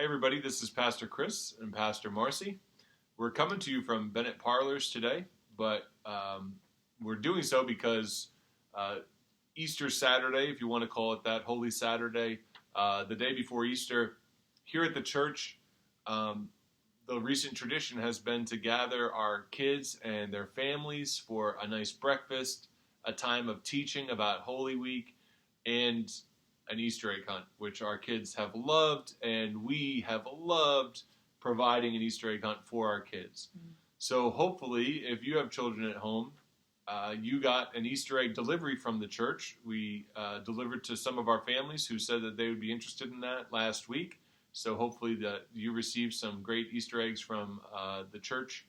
Hey everybody, this is Pastor Chris and Pastor Marcy. We're coming to you from Bennett Parlors today, but we're doing so because Easter Saturday, if you want to call it that, Holy Saturday, the day before Easter, here at the church, the recent tradition has been to gather our kids and their families for a nice breakfast, a time of teaching about Holy Week, and an Easter egg hunt, which our kids have loved, and we have loved providing an Easter egg hunt for our kids. Mm-hmm. So hopefully, if you have children at home, you got an Easter egg delivery from the church. We delivered to some of our families who said that they would be interested in that last week. So hopefully that you received some great Easter eggs from the church.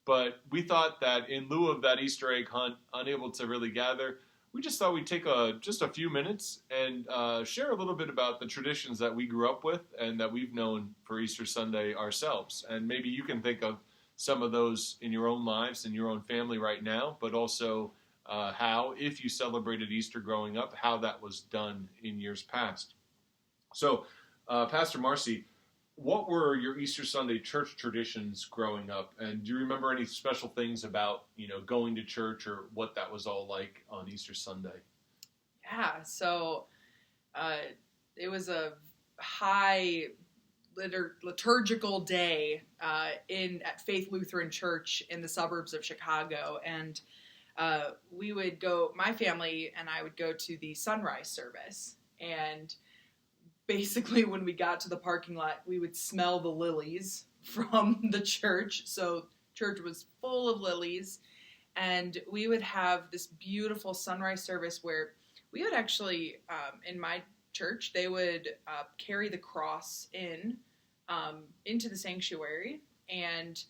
But we thought that in lieu of that Easter egg hunt, unable to really gather, we just thought we'd take just a few minutes and share a little bit about the traditions that we grew up with and that we've known for Easter Sunday ourselves. And maybe you can think of some of those in your own lives, in your own family right now, but also how, if you celebrated Easter growing up, how that was done in years past. So, Pastor Marcy, what were your Easter Sunday church traditions growing up? And do you remember any special things about, going to church or what that was all like on Easter Sunday? Yeah, so it was a high liturgical day at Faith Lutheran Church in the suburbs of Chicago. And we would go, my family and I would go to the sunrise service. And basically, when we got to the parking lot, we would smell the lilies from the church. So church was full of lilies. And we would have this beautiful sunrise service where we would actually, in my church, they would carry the cross into the sanctuary. And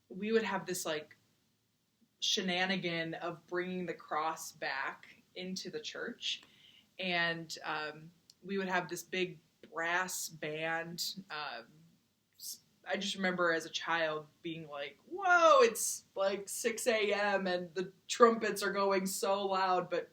we would have this shenanigan of bringing the cross back into the church. And we would have this big brass band. I just remember as a child being like, whoa, it's like 6 a.m. and the trumpets are going so loud. But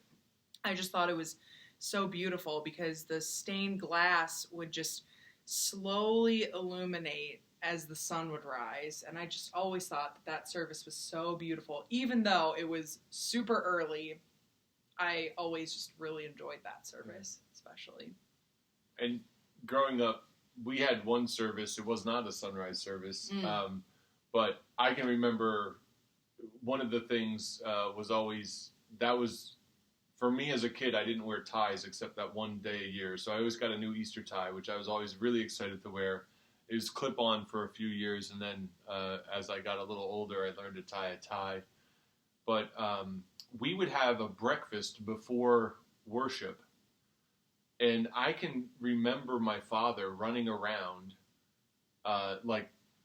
I just thought it was so beautiful because the stained glass would just slowly illuminate as the sun would rise. And I just always thought that service was so beautiful. Even though it was super early, I always just really enjoyed that service, especially. And growing up, we had one service. It was not a sunrise service, but I can remember one of the things was for me as a kid, I didn't wear ties except that one day a year. So I always got a new Easter tie, which I was always really excited to wear. It was clip-on for a few years, and then as I got a little older, I learned to tie a tie. But we would have a breakfast before worship. And I can remember my father running around,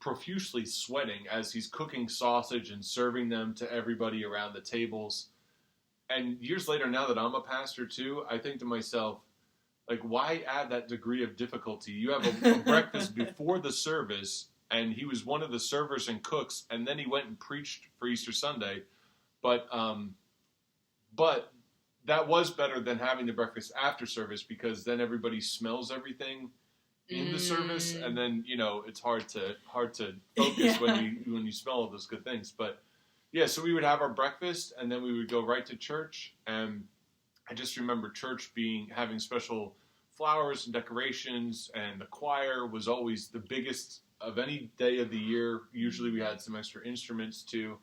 profusely sweating as he's cooking sausage and serving them to everybody around the tables. And years later, now that I'm a pastor too, I think to myself, why add that degree of difficulty? You have a breakfast before the service, and he was one of the servers and cooks, and then he went and preached for Easter Sunday. But that was better than having the breakfast after service because then everybody smells everything in the service, and then it's hard to focus when you smell all those good things. But yeah, so we would have our breakfast and then we would go right to church. And I just remember church having special flowers and decorations, and the choir was always the biggest of any day of the year. Usually we had some extra instruments too.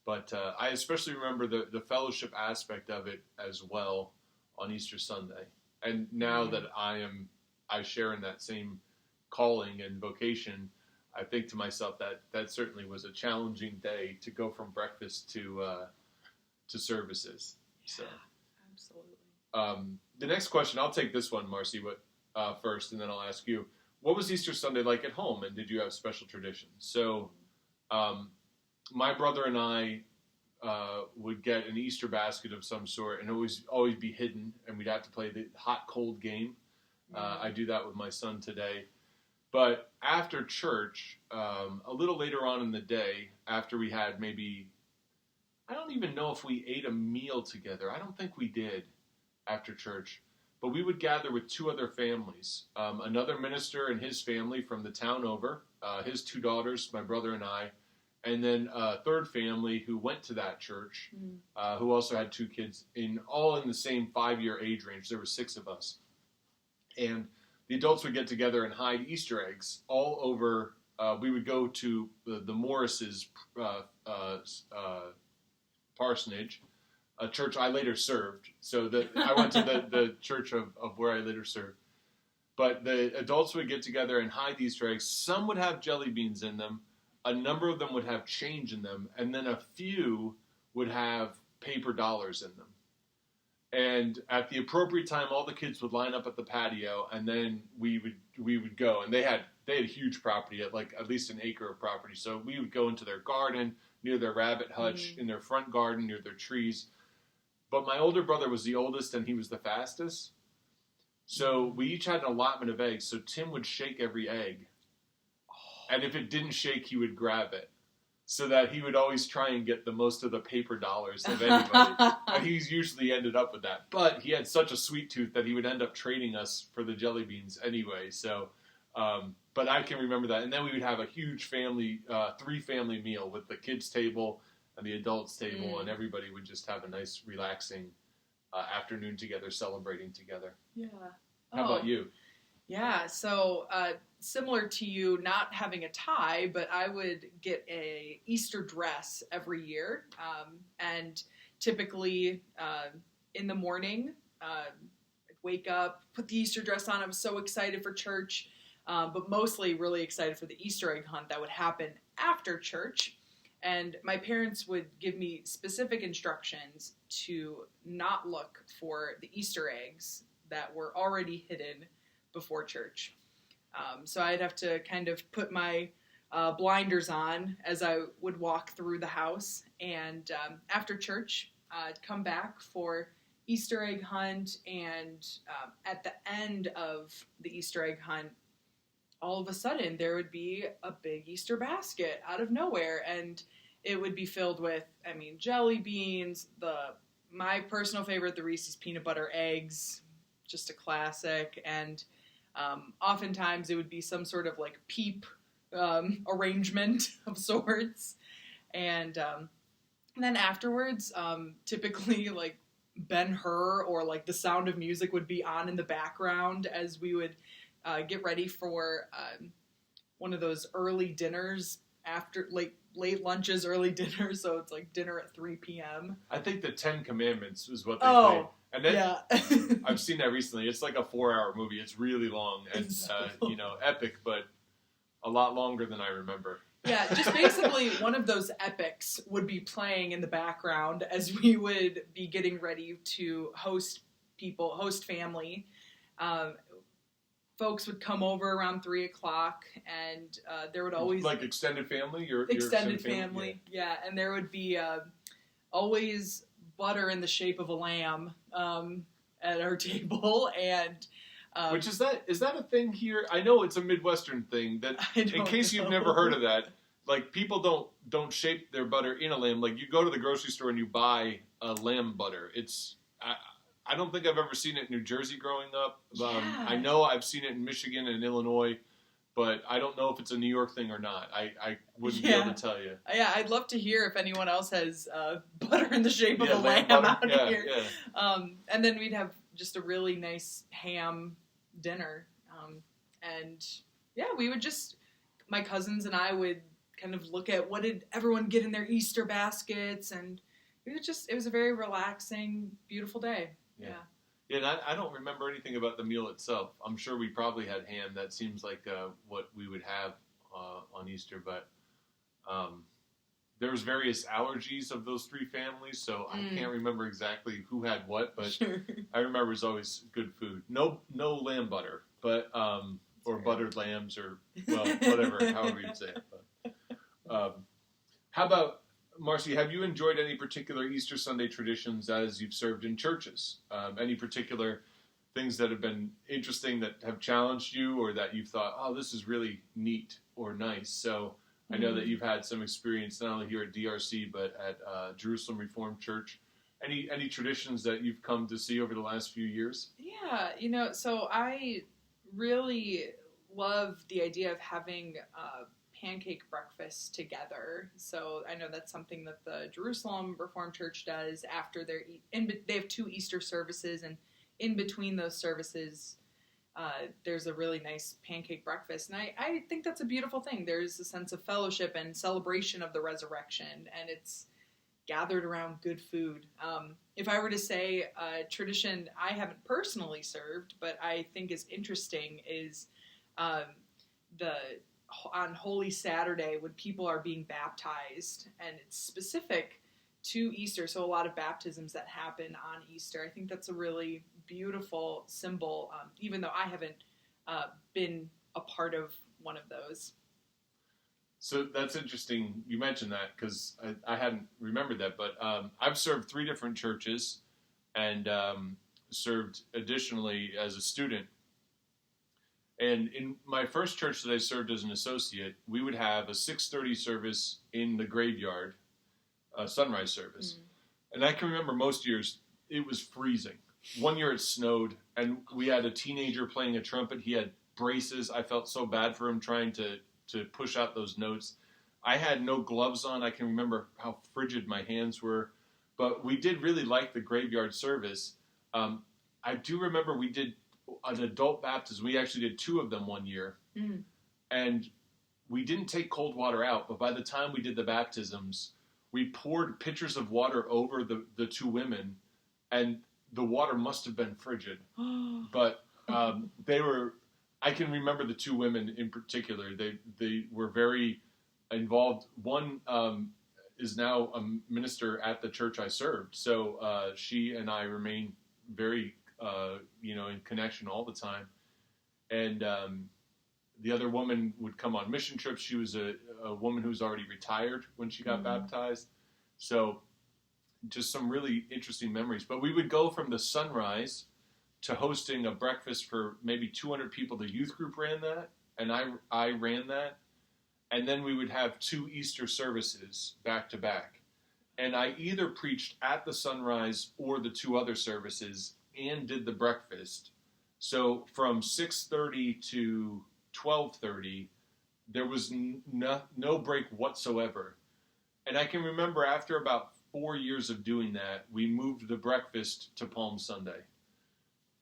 But I especially remember the fellowship aspect of it as well on Easter Sunday. And now that I share in that same calling and vocation, I think to myself that certainly was a challenging day to go from breakfast to services. Yeah, so absolutely. The next question, I'll take this one, Marcy, first, and then I'll ask you. What was Easter Sunday like at home, and did you have special traditions? So, my brother and I would get an Easter basket of some sort, and always be hidden, and we'd have to play the hot-cold game. I do that with my son today. But after church, a little later on in the day, after we had I don't even know if we ate a meal together. I don't think we did after church. but we would gather with two other families. Another minister and his family from the town over, his two daughters, my brother and I, and then a third family who went to that church, who also had two kids, all in the same 5-year age range. There were 6 of us. And the adults would get together and hide Easter eggs all over. We would go to the Morris's parsonage, a church I later served. So I went to the church of where I later served. But the adults would get together and hide Easter eggs. Some would have jelly beans in them. A number of them would have change in them. And then a few would have paper dollars in them. And at the appropriate time, all the kids would line up at the patio, and then we would go. And they had huge property, at least an acre of property. So we would go into their garden, near their rabbit hutch, in their front garden, near their trees. But my older brother was the oldest, and he was the fastest. So we each had an allotment of eggs. So Tim would shake every egg. And if it didn't shake, he would grab it. So that he would always try and get the most of the paper dollars of anybody. And he usually ended up with that. But he had such a sweet tooth that he would end up trading us for the jelly beans anyway. So, but I can remember that. And then we would have a huge family, 3-family meal with the kids' table and the adults' table. And everybody would just have a nice, relaxing afternoon together, celebrating together. Yeah. How about you? Yeah, so similar to you, not having a tie, but I would get a Easter dress every year, and typically in the morning, I'd wake up, put the Easter dress on. I was so excited for church, but mostly really excited for the Easter egg hunt that would happen after church. And my parents would give me specific instructions to not look for the Easter eggs that were already hidden before church. So I'd have to kind of put my blinders on as I would walk through the house. And after church, I'd come back for Easter egg hunt. And at the end of the Easter egg hunt, all of a sudden there would be a big Easter basket out of nowhere. And it would be filled with, jelly beans, my personal favorite, the Reese's peanut butter eggs, just a classic. And oftentimes it would be some sort of peep arrangement of sorts. And then afterwards, typically Ben-Hur or the Sound of Music would be on in the background as we would get ready for one of those early dinners after late lunches, early dinners. So it's dinner at 3 p.m. I think the 10 Commandments is what they played. And then, yeah. I've seen that recently. It's like a 4-hour movie. It's really long and, epic, but a lot longer than I remember. Yeah, just basically one of those epics would be playing in the background as we would be getting ready to host family. Folks would come over around 3 o'clock, and there would always... extended family? Your extended family, yeah. And there would be always butter in the shape of a lamb at our table, and which is that a thing here? I know it's a Midwestern thing. That in case you've never heard of that, people don't shape their butter in a lamb. You go to the grocery store and you buy a lamb butter. It's I don't think I've ever seen it in New Jersey growing up. I know I've seen it in Michigan and Illinois. But I don't know if it's a New York thing or not. I wouldn't be able to tell you. Yeah, I'd love to hear if anyone else has butter in the shape of a lamb out here. Yeah. And then we'd have just a really nice ham dinner. And we would my cousins and I would kind of look at what did everyone get in their Easter baskets. And it was a very relaxing, beautiful day. Yeah. Yeah, and I don't remember anything about the meal itself. I'm sure we probably had ham. That seems like what we would have on Easter. But there was various allergies of those 3 families, so I can't remember exactly who had what. But I remember it was always good food. No lamb butter, but or buttered lambs, or whatever, however you'd say it. But, how about, Marcy, have you enjoyed any particular Easter Sunday traditions as you've served in churches? Any particular things that have been interesting that have challenged you, or that you've thought, oh, this is really neat or nice? So I know that you've had some experience not only here at DRC, but at Jerusalem Reformed Church Any traditions that you've come to see over the last few years? Yeah, so I really love the idea of having pancake breakfast together. So I know that's something that the Jerusalem Reformed Church does after they have 2 Easter services, and in between those services, there's a really nice pancake breakfast. And I think that's a beautiful thing. There's a sense of fellowship and celebration of the resurrection, and it's gathered around good food. If I were to say a tradition I haven't personally served, but I think is interesting, is on Holy Saturday when people are being baptized, and it's specific to Easter, so a lot of baptisms that happen on Easter. I think that's a really beautiful symbol, even though I haven't been a part of one of those. So that's interesting you mentioned that, because I hadn't remembered that, but I've served 3 different churches and served additionally as a student. And in my first church that I served as an associate, we would have a 6:30 service in the graveyard, a sunrise service. And I can remember most years it was freezing. One year it snowed, and we had a teenager playing a trumpet. He had braces. I felt so bad for him trying to push out those notes. I had no gloves on. I can remember how frigid my hands were. But we did really like the graveyard service. I do remember we did an adult baptism. We actually did 2 of them one year. And we didn't take cold water out, but by the time we did the baptisms, we poured pitchers of water over the 2 women, and the water must have been frigid. But they were... I can remember the 2 women in particular. They were very involved. One is now a minister at the church I served. So she and I remain very, in connection all the time. And the other woman would come on mission trips. She was a woman who was already retired when she got baptized. So just some really interesting memories. But we would go from the sunrise to hosting a breakfast for maybe 200 people. The youth group ran that, and I ran that. And then we would have 2 Easter services back to back. And I either preached at the sunrise or the 2 other services and did the breakfast. So from 6:30 to 12:30, there was no break whatsoever. And I can remember after about 4 years of doing that, we moved the breakfast to Palm Sunday.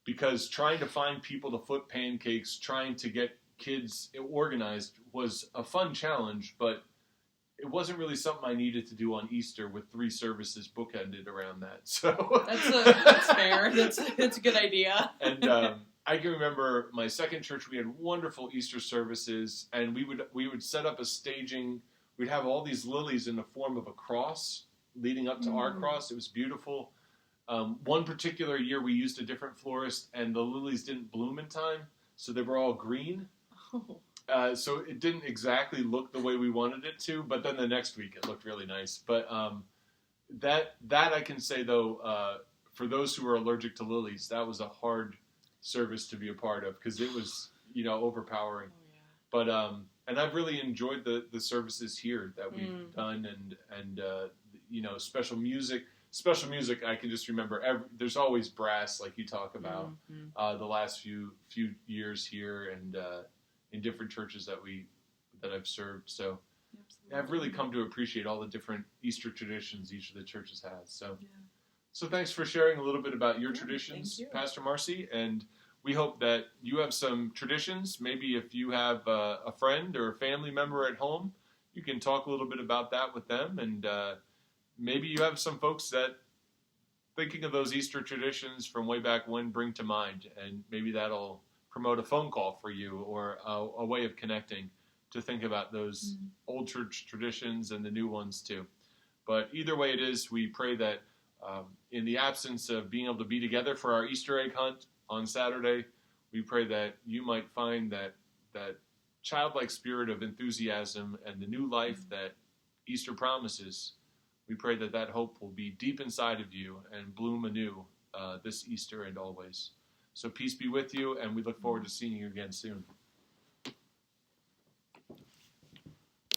Because trying to find people to flip pancakes, trying to get kids organized was a fun challenge, but it wasn't really something I needed to do on Easter with 3 services bookended around that. So that's fair. That's a good idea. And I can remember my second church. We had wonderful Easter services, and we would set up a staging. We'd have all these lilies in the form of a cross leading up to our cross. It was beautiful. One particular year we used a different florist, and the lilies didn't bloom in time, so they were all green. So it didn't exactly look the way we wanted it to, but then the next week it looked really nice. But that I can say, though, for those who are allergic to lilies, that was a hard service to be a part of, because it was, overpowering. Oh, yeah. But and I've really enjoyed the services here that we've done, and special music. Special music, I can just remember. There's always brass, like you talk about, the last few years here, and in different churches that I've served. So absolutely. I've really come to appreciate all the different Easter traditions each of the churches has. So thanks for sharing a little bit about your traditions, Pastor Marcy. And we hope that you have some traditions. Maybe if you have a friend or a family member at home, you can talk a little bit about that with them. And maybe you have some folks that, thinking of those Easter traditions from way back when, bring to mind. And maybe that'll promote a phone call for you, or a way of connecting to think about those old church traditions and the new ones too. But either way it is, we pray that in the absence of being able to be together for our Easter egg hunt on Saturday, we pray that you might find that childlike spirit of enthusiasm and the new life that Easter promises. We pray that hope will be deep inside of you and bloom anew this Easter and always. So peace be with you, and we look forward to seeing you again soon.